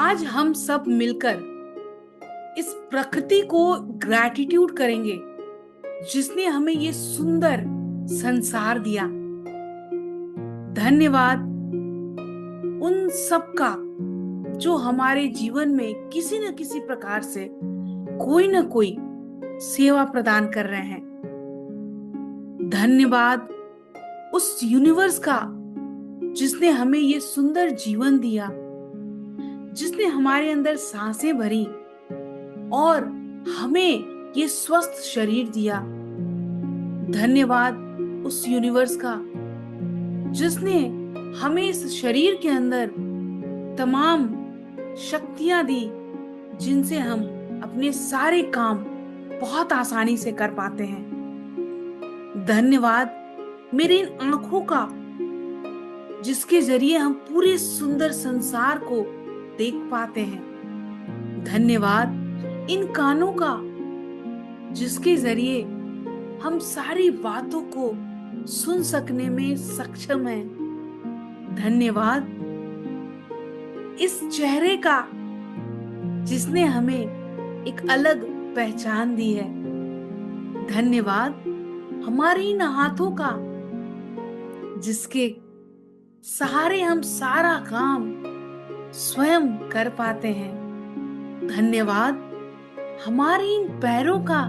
आज हम सब मिलकर इस प्रकृति को ग्रैटिट्यूड करेंगे जिसने हमें ये सुंदर संसार दिया। धन्यवाद उन सब का जो हमारे जीवन में किसी न किसी प्रकार से कोई न कोई सेवा प्रदान कर रहे हैं। धन्यवाद उस यूनिवर्स का जिसने हमें ये सुंदर जीवन दिया, जिसने हमारे अंदर सांसें भरी और हमें ये स्वस्थ शरीर दिया। धन्यवाद उस यूनिवर्स का जिसने हमें इस शरीर के अंदर तमाम शक्तियां दी जिनसे हम अपने सारे काम बहुत आसानी से कर पाते हैं। धन्यवाद मेरे इन आंखों का जिसके जरिए हम पूरे सुंदर संसार को देख पाते हैं। धन्यवाद इन कानों का जिसके जरिए हम सारी बातों को सुन सकने में सक्षम हैं। धन्यवाद इस चेहरे का जिसने हमें एक अलग पहचान दी है। धन्यवाद हमारे इन हाथों का जिसके सहारे हम सारा काम स्वयं कर पाते हैं। धन्यवाद हमारे इन पैरों का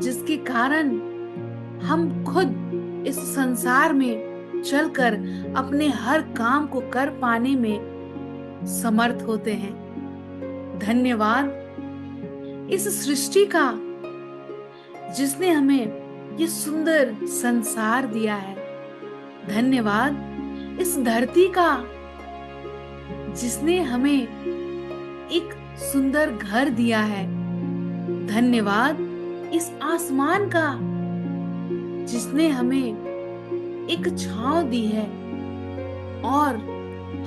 जिसके कारण हम खुद इस संसार में चलकर अपने हर काम को कर पाने में समर्थ होते हैं। धन्यवाद इस सृष्टि का जिसने हमें ये सुंदर संसार दिया है। धन्यवाद इस धरती का जिसने हमें एक सुंदर घर दिया है। धन्यवाद इस आसमान का जिसने हमें एक छांव दी है और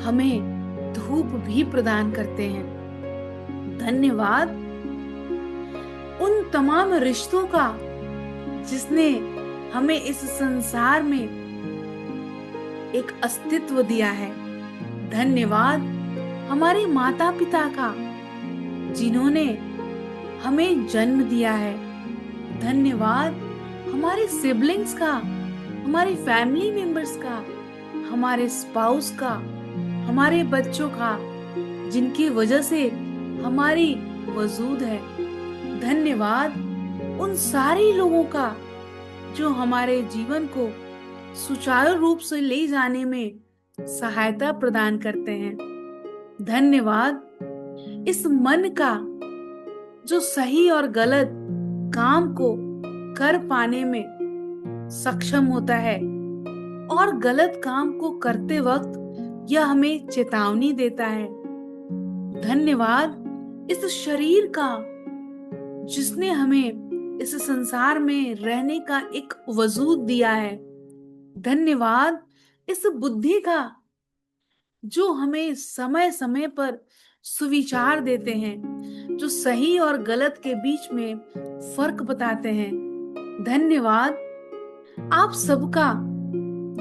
हमें धूप भी प्रदान करते हैं। धन्यवाद उन तमाम रिश्तों का जिसने हमें इस संसार में एक अस्तित्व दिया है। धन्यवाद हमारे माता पिता का जिन्होंने हमें जन्म दिया है। धन्यवाद हमारे सिबलिंग्स का, हमारे फैमिली मेंबर्स का, हमारे स्पाउस का, हमारे बच्चों का जिनकी वजह से हमारी वजूद है। धन्यवाद उन सारे लोगों का जो हमारे जीवन को सुचारू रूप से ले जाने में सहायता प्रदान करते हैं। धन्यवाद इस मन का जो सही और गलत काम को कर पाने में सक्षम होता है और गलत काम को करते वक्त यह हमें चेतावनी देता है। धन्यवाद इस शरीर का जिसने हमें इस संसार में रहने का एक वजूद दिया है। धन्यवाद इस बुद्धि का जो हमें समय समय पर सुविचार देते हैं, जो सही और गलत के बीच में फर्क बताते हैं। धन्यवाद आप सबका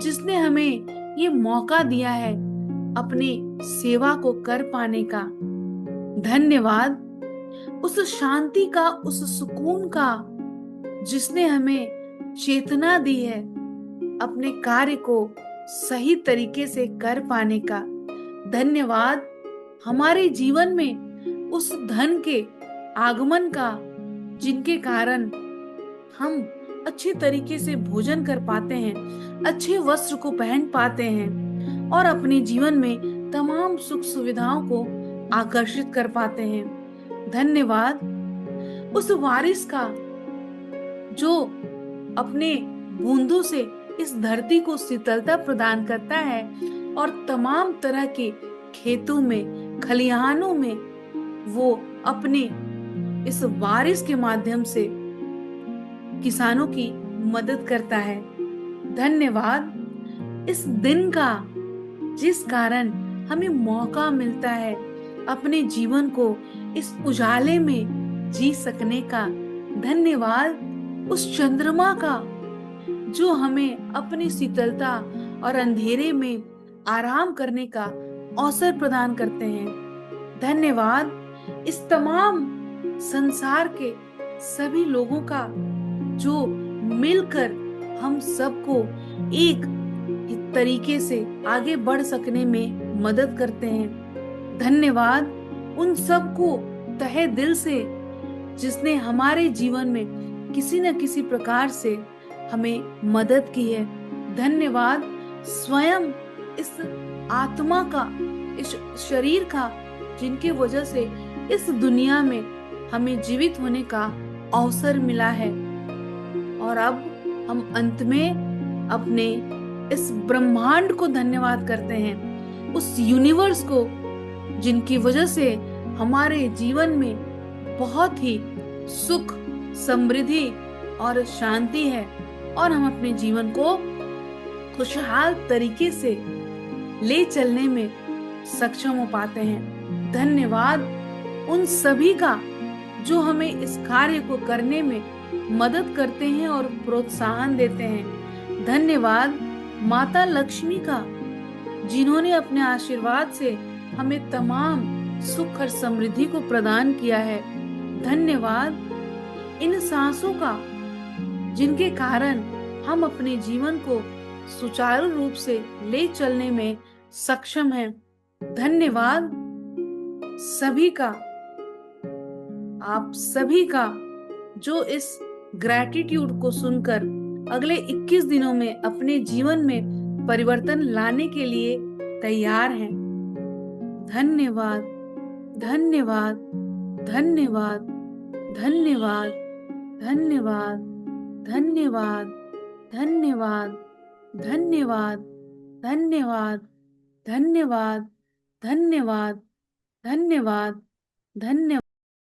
जिसने हमें ये मौका दिया है अपनी सेवा को कर पाने का। धन्यवाद उस शांति का, उस सुकून का जिसने हमें चेतना दी है अपने कार्य को सही तरीके से कर पाने का। धन्यवाद हमारे जीवन में उस धन के आगमन का जिनके कारण हम अच्छे तरीके से भोजन कर पाते हैं, अच्छे वस्त्र को पहन पाते हैं और अपने जीवन में तमाम सुख सुविधाओं को आकर्षित कर पाते हैं। धन्यवाद उस वारिस का जो अपने बूंदों से इस धरती को शीतलता प्रदान करता है और तमाम तरह के खेतों में, खलिहानों में वो अपने इस बारिश के माध्यम से किसानों की मदद करता है। धन्यवाद इस दिन का जिस कारण हमें मौका मिलता है अपने जीवन को इस उजाले में जी सकने का। धन्यवाद उस चंद्रमा का जो हमें अपनी शीतलता और अंधेरे में आराम करने का अवसर प्रदान करते हैं। धन्यवाद इस तमाम संसार के सभी लोगों का जो मिलकर हम सबको एक तरीके से आगे बढ़ सकने में मदद करते हैं। धन्यवाद उन सबको तहे दिल से जिसने हमारे जीवन में किसी न किसी प्रकार से हमें मदद की है। धन्यवाद स्वयं इस आत्मा का, इस शरीर का, जिनके वजह से इस दुनिया में हमें जीवित होने का अवसर मिला है। और अब हम अंत में अपने इस ब्रह्मांड को धन्यवाद करते हैं, उस यूनिवर्स को जिनकी वजह से हमारे जीवन में बहुत ही सुख, समृद्धि और शांति है और हम अपने जीवन को खुशहाल तरीके से ले चलने में सक्षम हो पाते हैं। धन्यवाद उन सभी का जो हमें इस कार्य को करने में मदद करते हैं और प्रोत्साहन देते हैं। धन्यवाद माता लक्ष्मी का जिन्होंने अपने आशीर्वाद से हमें तमाम सुख और समृद्धि को प्रदान किया है। धन्यवाद इन सांसों का जिनके कारण हम अपने जीवन को सुचारू रूप से ले चलने में सक्षम हैं। धन्यवाद सभी का, आप सभी का जो इस ग्रैटिट्यूड को सुनकर अगले 21 दिनों में अपने जीवन में परिवर्तन लाने के लिए तैयार हैं। धन्यवाद, धन्यवाद, धन्यवाद, धन्यवाद, धन्यवाद, धन्यवाद, धन्यवाद, धन्यवाद, धन्यवाद, धन्यवाद, धन्यवाद, धन्यवाद, धन्यवाद।